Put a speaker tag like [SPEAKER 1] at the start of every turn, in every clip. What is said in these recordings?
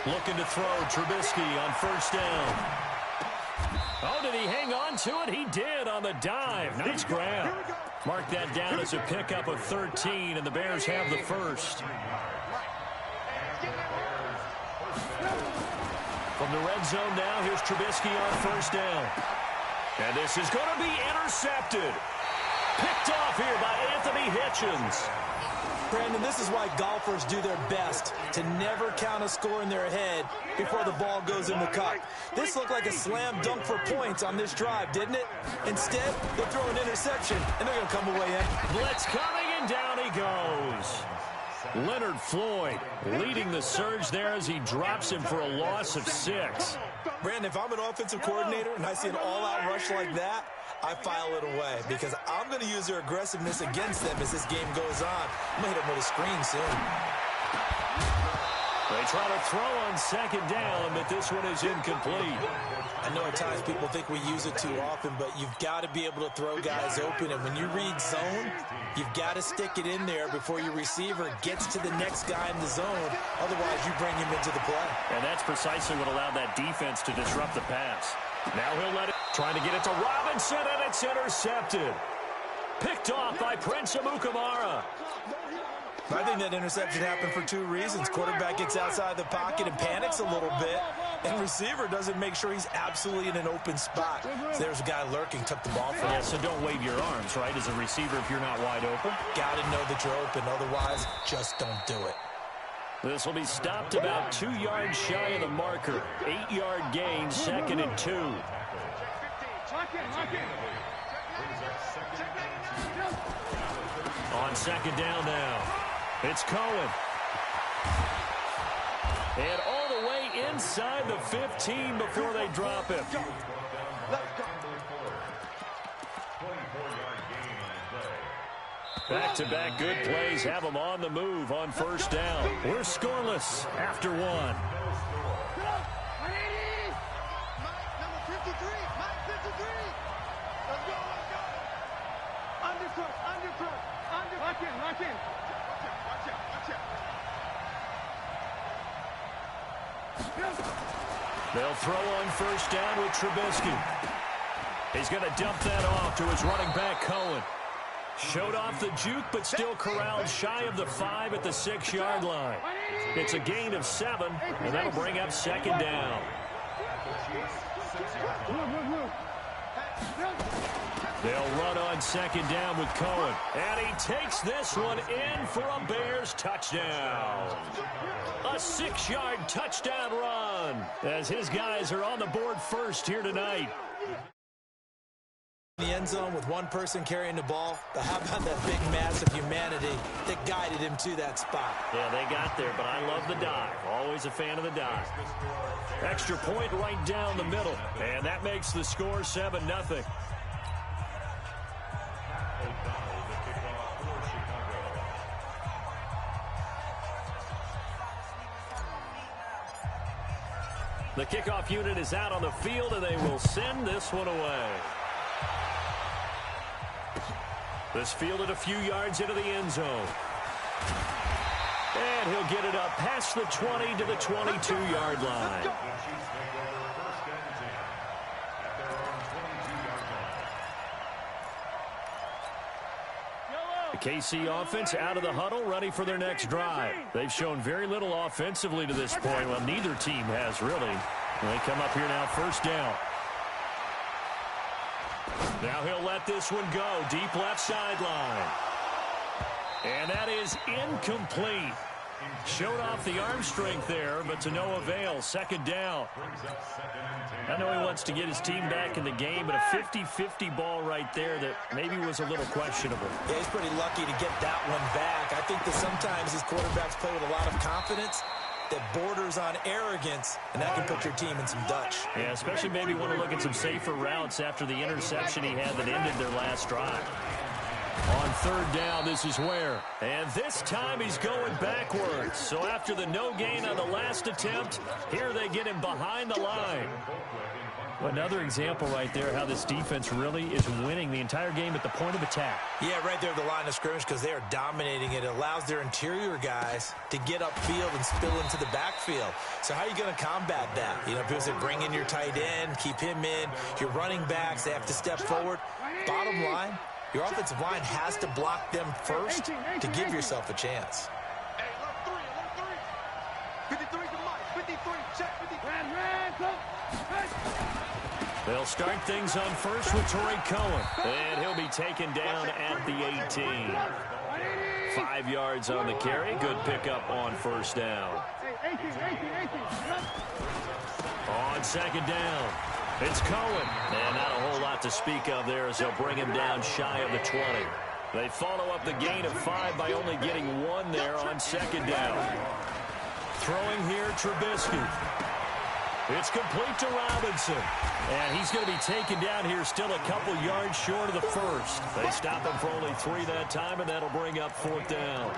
[SPEAKER 1] Looking to throw, Trubisky on first down. Oh, did he hang on to it? He did on the dive. Nice grab. Mark that down as a pickup of 13, and the Bears have the first. From the red zone now, here's Trubisky on first down. And this is going to be intercepted. Picked off here by Anthony Hitchens.
[SPEAKER 2] Brandon, this is why golfers do their best to never count a score in their head before the ball goes in the cup. This looked like a slam dunk for points on this drive, didn't it? Instead, they throw an interception, and they're going to come away in.
[SPEAKER 1] Blitz coming, and down he goes. Leonard Floyd leading the surge there as he drops him for a loss of 6.
[SPEAKER 2] Brandon, if I'm an offensive coordinator and I see an all-out rush like that, I file it away because I'm going to use their aggressiveness against them as this game goes on. I'm going to hit them with a screen soon.
[SPEAKER 1] They try to throw on second down, but this one is incomplete.
[SPEAKER 2] I know at times people think we use it too often, but you've got to be able to throw guys open. And when you read zone, you've got to stick it in there before your receiver gets to the next guy in the zone. Otherwise, you bring him into the play.
[SPEAKER 1] And that's precisely what allowed that defense to disrupt the pass. Now he'll let it, trying to get it to Robinson, and it's intercepted. Picked off by Prince Amukamara.
[SPEAKER 2] I think that interception happened for 2 reasons. Quarterback gets outside the pocket and panics a little bit, and receiver doesn't make sure he's absolutely in an open spot. So there's a guy lurking, took the ball from him.
[SPEAKER 1] Yeah, so don't wave your arms, right, as a receiver if you're not wide open.
[SPEAKER 2] Got to know that you're open, otherwise just don't do it.
[SPEAKER 1] This will be stopped about 2 yards shy of the marker. 8-yard gain, 2nd and 2. On second down now. It's Cohen. And all the way inside the 15 before they drop him. Back-to-back good plays have them on the move on first down. We're scoreless after 1. They'll throw on first down with Trubisky. He's going to dump that off to his running back, Cohen. Showed off the juke, but still corralled shy of the 5 at the 6-yard line. It's a gain of 7, and that'll bring up second down. They'll run on second down with Cohen. And he takes this one in for a Bears touchdown. A 6-yard touchdown run as his guys are on the board first here tonight.
[SPEAKER 2] The end zone with one person carrying the ball, but how about that big mass of humanity that guided him to that spot?
[SPEAKER 1] Yeah, they got there, but I love the dive. Always a fan of the dive. Extra point right down the middle, and that makes the score 7-0. The kickoff unit is out on the field, and they will send this one away. This fielded a few yards into the end zone. And he'll get it up past the 20 to the 22-yard line. The KC offense out of the huddle, ready for their next drive. They've shown very little offensively to this point. Well, neither team has really. They come up here now, first down. Now he'll let this one go. Deep left sideline. And that is incomplete. Showed off the arm strength there, but to no avail. Second down. I know he wants to get his team back in the game, but a 50-50 ball right there that maybe was a little questionable.
[SPEAKER 2] Yeah, he's pretty lucky to get that one back. I think that sometimes these quarterbacks play with a lot of confidence that borders on arrogance, and that can put your team in some Dutch.
[SPEAKER 1] Yeah, especially maybe want to look at some safer routes after the interception he had that ended their last drive. On third down, this is where. And this time he's going backwards. So after the no gain on the last attempt, here they get him behind the line. Another example right there how this defense really is winning the entire game at the point of attack.
[SPEAKER 2] Yeah, right there at the line of scrimmage because they are dominating it. It allows their interior guys to get upfield and spill into the backfield. So how are you going to combat that? You know, people say bring in your tight end, keep him in. Your running backs, they have to step forward. Bottom line, your offensive line has to block them first to give yourself a chance.
[SPEAKER 3] Hey, left three. 53 to Mike. 53, check 53.
[SPEAKER 1] They'll start things on first with Torrey Cohen. And he'll be taken down at the 18. 5 yards on the carry. Good pickup on first down. On second down, it's Cohen. And not a whole lot to speak of there as they'll bring him down shy of the 20. They follow up the gain of 5 by only getting 1 there on second down. Throwing here, Trubisky. It's complete to Robinson. And he's going to be taken down here still a couple yards short of the first. They stop him for only 3 that time, and that'll bring up 4th down.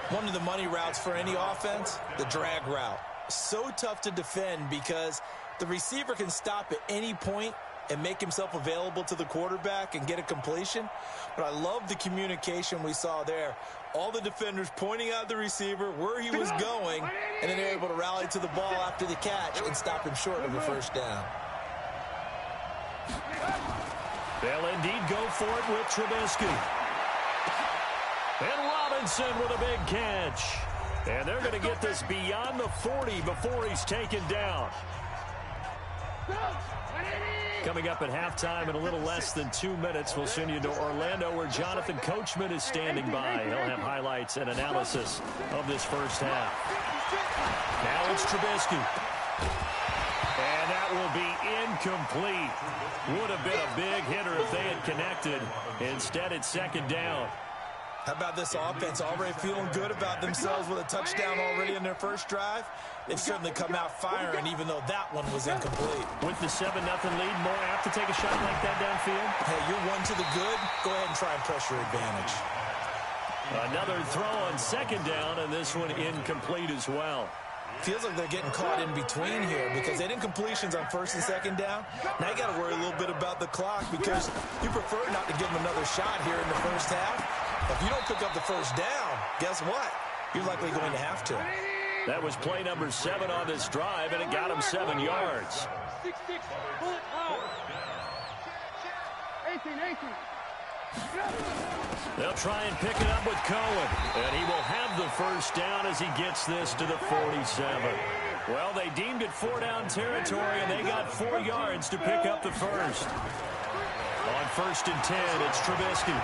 [SPEAKER 2] One of the money routes for any offense, the drag route. So tough to defend because the receiver can stop at any point and make himself available to the quarterback and get a completion. But I love the communication we saw there. All the defenders pointing out the receiver, where he was going, and then they're able to rally to the ball after the catch and stop him short of a first down.
[SPEAKER 1] They'll indeed go for it with Trubisky. And Robinson with a big catch. And they're going to get this beyond the 40 before he's taken down. Coming up at halftime in a little less than 2 minutes, we'll send you to Orlando where Jonathan Coachman is standing by. He'll have highlights and analysis of this first half. Now it's Trubisky. And that will be incomplete. Would have been a big hitter if they had connected. Instead, it's second down.
[SPEAKER 2] How about this offense already feeling good about themselves with a touchdown already in their first drive? They've certainly come out firing, even though that one was incomplete.
[SPEAKER 1] With the 7-0 lead, more apt to take a shot like that downfield?
[SPEAKER 2] Hey, you're one to the good. Go ahead and try and pressure advantage.
[SPEAKER 1] Another throw on second down, and this one incomplete as well.
[SPEAKER 2] Feels like they're getting caught in between here because they did completions on first and second down. Now you got to worry a little bit about the clock because you prefer not to give them another shot here in the first half. If you don't pick up the first down, guess what? You're likely going to have to.
[SPEAKER 1] That was play number 7 on this drive, and it got him 7 yards.
[SPEAKER 3] 6-6, pull it out. 18.
[SPEAKER 1] They'll try and pick it up with Cohen, and he will have the first down as he gets this to the 47. Well, they deemed it 4-down territory, and they got 4 yards to pick up the first. On first and 10, it's Trubisky.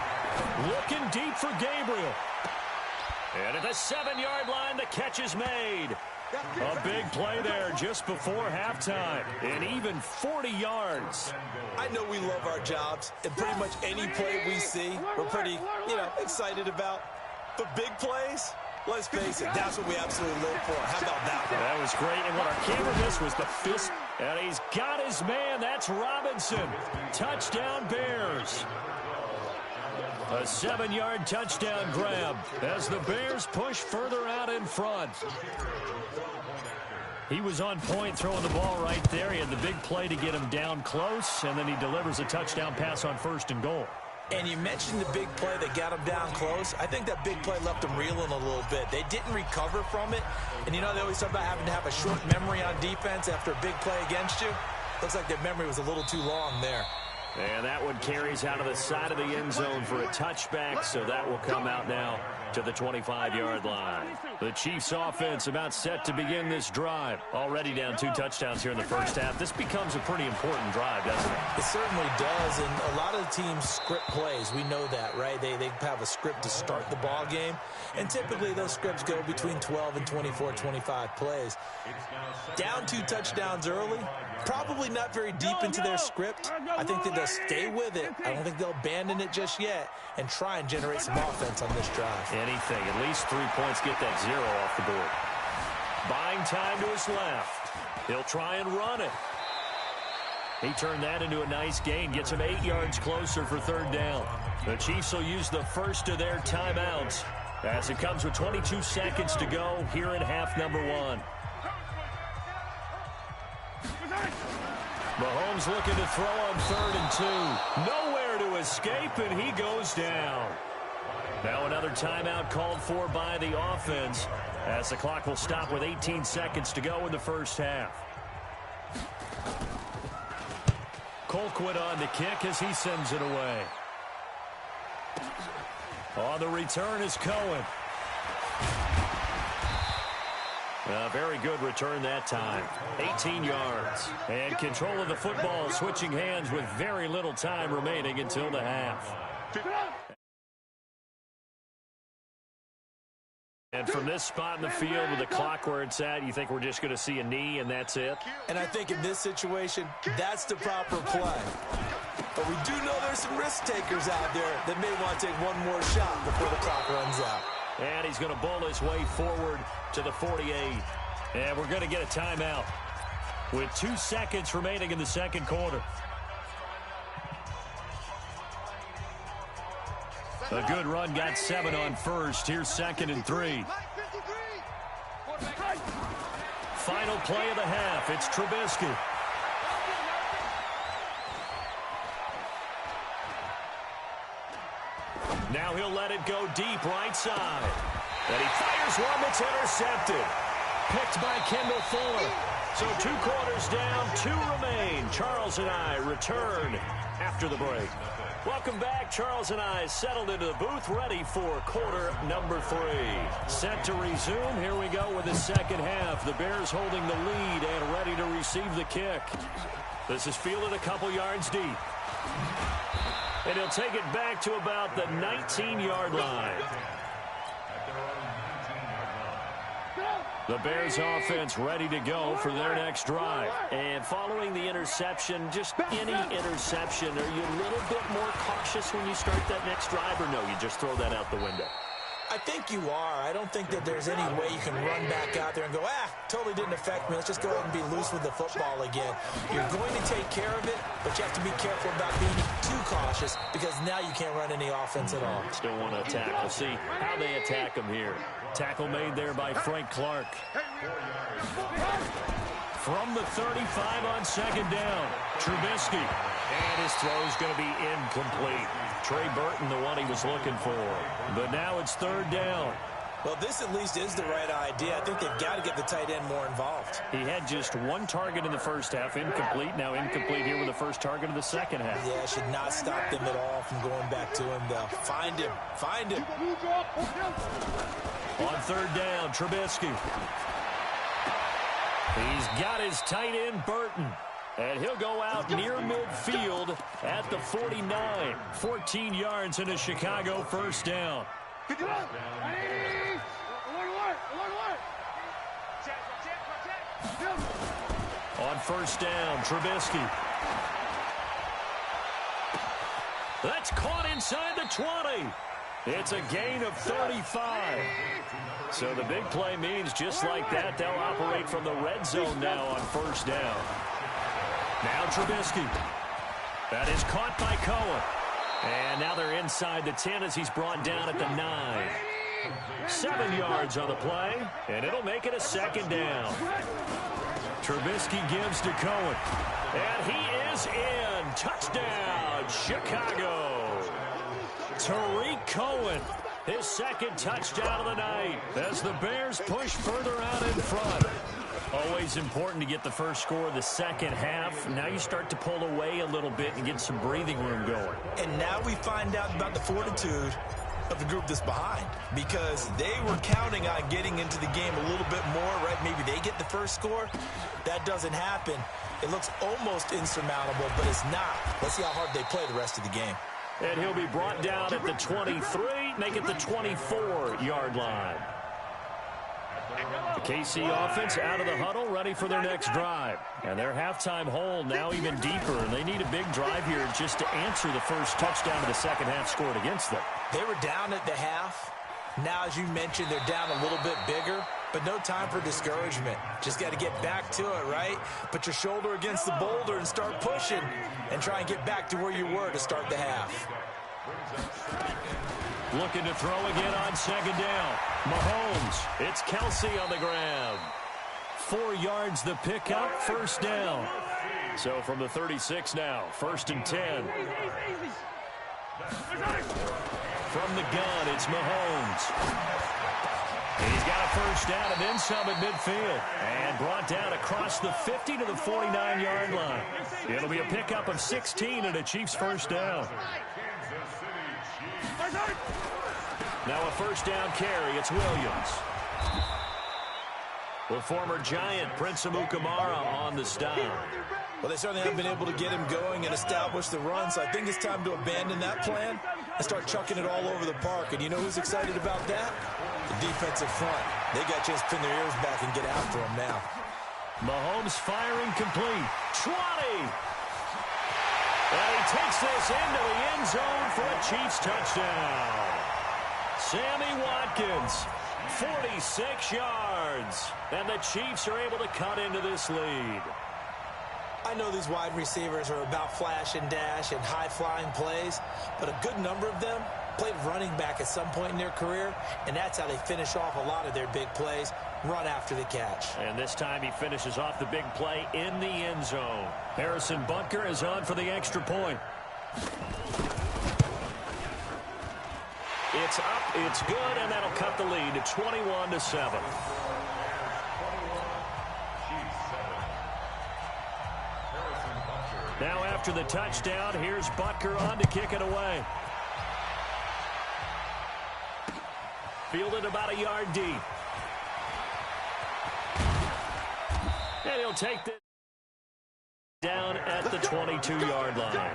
[SPEAKER 1] Looking deep for Gabriel. And at the 7-yard line, the catch is made. A big play there just before halftime. And even 40 yards.
[SPEAKER 2] I know we love our jobs, and pretty much any play we see, we're pretty, excited about. But big plays, let's face it, that's what we absolutely live for. How about that one?
[SPEAKER 1] That was great. And what our camera missed was the fist. And he's got his man. That's Robinson. Touchdown, Bears. A 7-yard touchdown grab as the Bears push further out in front. He was on point throwing the ball right there. He had the big play to get him down close, and then he delivers a touchdown pass on first and goal.
[SPEAKER 2] And you mentioned the big play that got him down close. I think that big play left him reeling a little bit. They didn't recover from it. And they always talk about having to have a short memory on defense after a big play against you. Looks like their memory was a little too long there.
[SPEAKER 1] And that one carries out of the side of the end zone for a touchback, so that will come out now to the 25-yard line. The Chiefs offense about set to begin this drive. Already down 2 touchdowns here in the first half. This becomes a pretty important drive, doesn't it?
[SPEAKER 2] It certainly does, and a lot of teams script plays. We know that, right? They have a script to start the ball game, and typically those scripts go between 12 and 24, 25 plays. Down 2 touchdowns early, probably not very deep into their script. I think that they'll stay with it. I don't think they'll abandon it just yet and try and generate some offense on this drive.
[SPEAKER 1] Anything. At least 3 points, get that 0 off the board. Buying time to his left. He'll try and run it. He turned that into a nice gain. Gets him 8 yards closer for 3rd down. The Chiefs will use the first of their timeouts as it comes with 22 seconds to go here in half number 1. Mahomes looking to throw on 3rd and 2. Nowhere to escape, and he goes down. Now another timeout called for by the offense as the clock will stop with 18 seconds to go in the first half. Colquitt on the kick as he sends it away. On the return is Cohen. A very good return that time. 18 yards. And control of the football switching hands with very little time remaining until the half. And from this spot in the field with the clock where it's at, you think we're just going to see a knee and that's it?
[SPEAKER 2] And I think in this situation, that's the proper play. But we do know there's some risk takers out there that may want to take one more shot before the clock runs out.
[SPEAKER 1] And he's going to bowl his way forward to the 48. And we're going to get a timeout with 2 seconds remaining in the second quarter. A good run, got 7 on first. Here's 2nd and 3. Final play of the half. It's Trubisky. Now he'll let it go deep right side. And he fires one that's intercepted. Picked by Kendall Fuller. So 2 quarters down, 2 remain. Charles and I return after the break. Welcome back. Charles and I settled into the booth, ready for quarter number 3. Set to resume. Here we go with the second half. The Bears holding the lead and ready to receive the kick. This is fielded a couple yards deep. And he'll take it back to about the 19-yard line. The Bears offense ready to go for their next drive. And following the interception, just any interception, are you a little bit more cautious when you start that next drive, or no, you just throw that out the window?
[SPEAKER 2] I think you are. I don't think that there's any way you can run back out there and go, totally didn't affect me. Let's just go ahead and be loose with the football again. You're going to take care of it, but you have to be careful about being too cautious because now you can't run any offense at all.
[SPEAKER 1] Still want to attack. We'll see how they attack him here. Tackle made there by Frank Clark. From the 35 on 2nd down, Trubisky. And his throw's going to be incomplete. Trey Burton, the one he was looking for. But now it's 3rd down.
[SPEAKER 2] Well, this at least is the right idea. I think they've got to get the tight end more involved.
[SPEAKER 1] He had just 1 target in the first half, incomplete. Now incomplete here with the first target of the second half.
[SPEAKER 2] Yeah, should not stop them at all from going back to him, though. Find him. Find him.
[SPEAKER 1] On 3rd down, Trubisky. He's got his tight end, Burton. And he'll go out near midfield at the 49. 14 yards in a Chicago first down. On 1st down, Trubisky. That's caught inside the 20. It's a gain of 35. So the big play means just like that, they'll operate from the red zone now on 1st down. Now Trubisky. That is caught by Cohen. And now they're inside the 10 as he's brought down at the 9. 7 yards on the play, and it'll make it a 2nd down. Trubisky gives to Cohen. And he is in. Touchdown, Chicago. Tariq Cohen, his 2nd touchdown of the night as the Bears push further out in front. Always important to get the first score of the second half. Now you start to pull away a little bit and get some breathing room going.
[SPEAKER 2] And now we find out about the fortitude of the group that's behind, because they were counting on getting into the game a little bit more, right? Maybe they get the first score. That doesn't happen. It looks almost insurmountable, but it's not. Let's see how hard they play the rest of the game.
[SPEAKER 1] And he'll be brought down at the 23, make it the 24-yard line. The KC offense out of the huddle, ready for their next drive. And their halftime hole now even deeper, and they need a big drive here just to answer the first touchdown of the second half scored against them.
[SPEAKER 2] They were down at the half. Now, as you mentioned, they're down a little bit bigger, but no time for discouragement. Just got to get back to it, right? Put your shoulder against the boulder and start pushing and try and get back to where you were to start the half.
[SPEAKER 1] Looking to throw again on 2nd down. Mahomes. It's Kelsey on the grab. 4 yards the pickup, 1st down. So from the 36 now, 1st and 10. From the gun, it's Mahomes. And he's got a first down and then some at midfield. And brought down across the 50 to the 49-yard line. It'll be a pickup of 16 and a Chiefs first down. Now a first down carry. It's Williams. The former Giant, Prince Amukamara, on the stop.
[SPEAKER 2] Well, they certainly haven't been able to get him going and establish the run, so I think it's time to abandon that plan and start chucking it all over the park. And you know who's excited about that? The defensive front. They got a chance to pin their ears back and get after him now.
[SPEAKER 1] Mahomes firing complete. 20! And he takes this into the end zone for a Chiefs touchdown. Sammy Watkins, 46 yards. And the Chiefs are able to cut into this lead.
[SPEAKER 2] I know these wide receivers are about flash and dash and high-flying plays, but a good number of them played running back at some point in their career, and that's how they finish off a lot of their big plays, run after the catch. And this time he finishes off the big play in the end zone. Harrison Butker is on for the extra point. It's up, it's good, and that'll cut the lead to 21-7. Now after the touchdown, here's Butker on to kick it away. Fielded about a yard deep. And he'll take this down at the 22-yard line.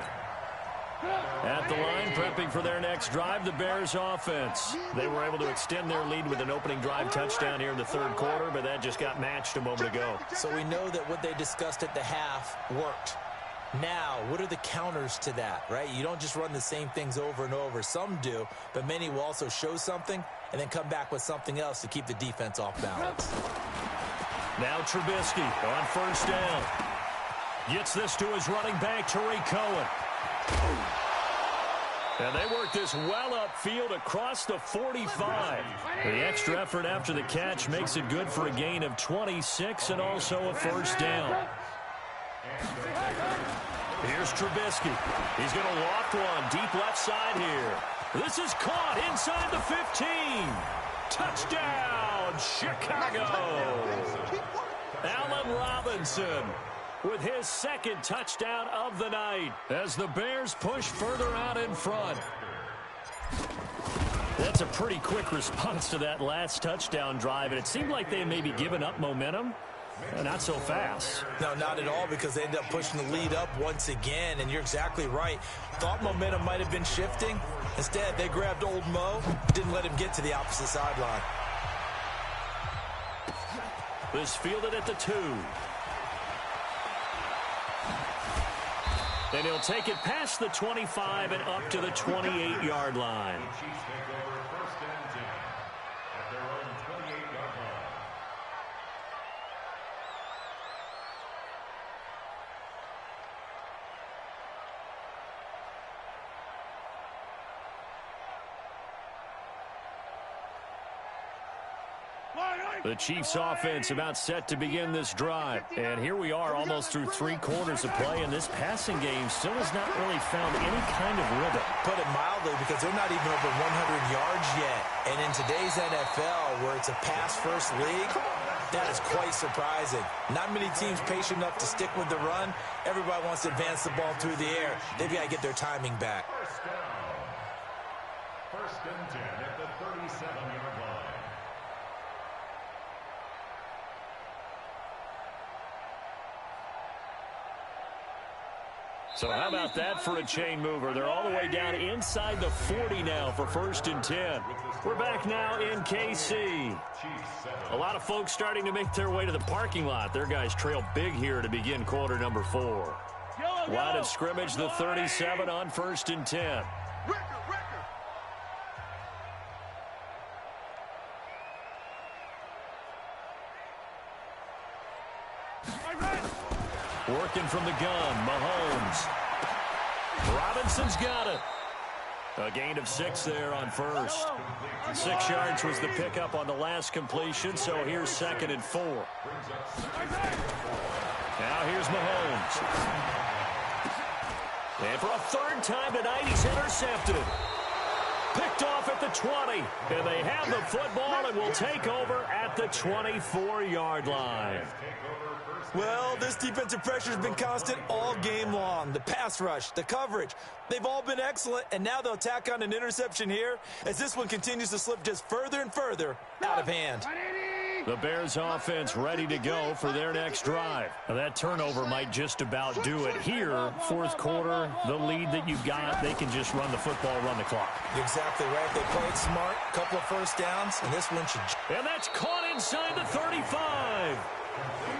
[SPEAKER 2] At the line, prepping for their next drive, the Bears offense. They were able to extend their lead with an opening drive touchdown here in the third quarter, but that just got matched a moment ago. So we know that what they discussed at the half worked. Now, what are the counters to that, right? You don't just run the same things over and over. Some do, but many will also show something and then come back with something else to keep the defense off balance. Now Trubisky on first down. Gets this to his running back, Tariq Cohen. And they work this well upfield across the 45. The extra effort after the catch makes it good for a gain of 26 and also a first down. Here's Trubisky. He's going to loft one deep left side here. This is caught inside the 15. Touchdown, Chicago. Allen Robinson with his second touchdown of the night as the Bears push further out in front. That's a pretty quick response to that last touchdown drive, and it seemed like they had maybe given up momentum. Not so fast. No, not at all, because they end up pushing the lead up once again, and you're exactly right. Thought momentum might have been shifting. Instead, they grabbed old Mo, didn't let him get to the opposite sideline. This fielded at the 2. And he'll take it past the 25 and up to the 28-yard line. The Chiefs offense about set to begin this drive. And here we are almost through 3 quarters of play, and this passing game still has not really found any kind of rhythm. Put it mildly, because they're not even over 100 yards yet. And in today's NFL, where it's a pass-first league, that is quite surprising. Not many teams patient enough to stick with the run. Everybody wants to advance the ball through the air. They've got to get their timing back. First and 10 at the 37-yard line. So how about that for a chain mover? They're all the way down inside the 40 now for first and 10. We're back now in KC. A lot of folks starting to make their way to the parking lot. Their guys trail big here to begin quarter number 4. Line of scrimmage, the 37 on first and 10. Working from the gun, Mahomes. Robinson's got it. A gain of 6 there on first. 6 yards was the pickup on the last completion, so here's 2nd and 4.
[SPEAKER 1] Now here's Mahomes. And for a third time tonight, he's intercepted. Picked off at the 20. And they have the football and will take over at the 24-yard line.
[SPEAKER 2] Well, this defensive pressure has been constant all game long. The pass rush, the coverage, they've all been excellent, and now they'll tack on an interception here as this one continues to slip just further and further out of hand.
[SPEAKER 1] The Bears offense ready to go for their next drive. Now, that turnover might just about do it here. Fourth quarter, the lead that you've got, they can just run the football, run the clock.
[SPEAKER 2] Exactly right. They played smart, couple of first downs, and this one should...
[SPEAKER 1] And that's caught inside the 35.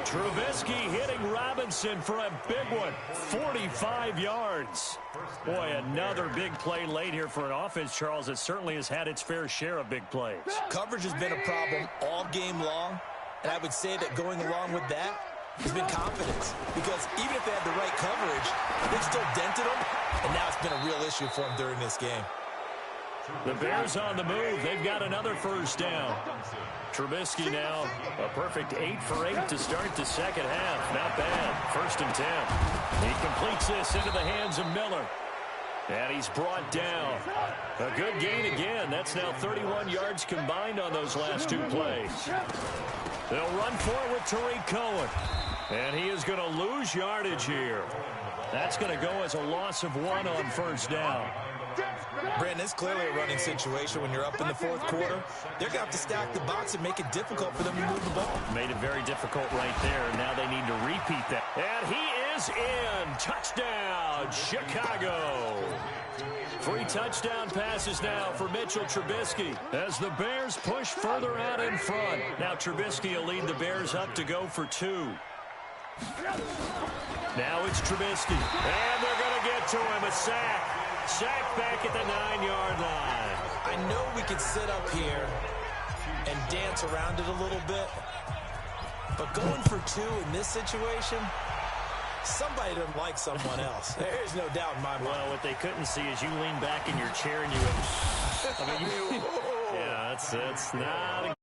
[SPEAKER 1] Trubisky hitting Robinson for a big one, 45 yards. Boy, another big play late here for an offense, Charles, that certainly has had its fair share of big plays.
[SPEAKER 2] Coverage has been a problem all game long, and I would say that going along with that has been confidence, because even if they had the right coverage, they've still dented them, and now it's been a real issue for them during this game.
[SPEAKER 1] The Bears on the move. They've got another first down. Trubisky now a perfect 8 for 8 to start the second half. Not bad. 1st and 10. He completes this into the hands of Miller. And he's brought down. A good gain again. That's now 31 yards combined on those last 2 plays. They'll run forward with Tariq Cohen. And he is going to lose yardage here. That's going to go as a loss of 1 on first down.
[SPEAKER 2] Brandon, it's clearly a running situation when you're up in the fourth quarter. They're going to have to stack the box and make it difficult for them to move the ball.
[SPEAKER 1] Made it very difficult right there. Now they need to repeat that. And he is in. Touchdown, Chicago. 3 touchdown passes now for Mitchell Trubisky as the Bears push further out in front. Now Trubisky will lead the Bears up to go for 2. Now it's Trubisky. And they're going to get to him. A sack. Sack back at the 9-yard line.
[SPEAKER 2] I know we could sit up here and dance around it a little bit, but going for 2 in this situation, somebody doesn't like someone else. There's no doubt in my mind.
[SPEAKER 1] Well, what they couldn't see is you lean back in your chair and you went, I mean, yeah, that's not a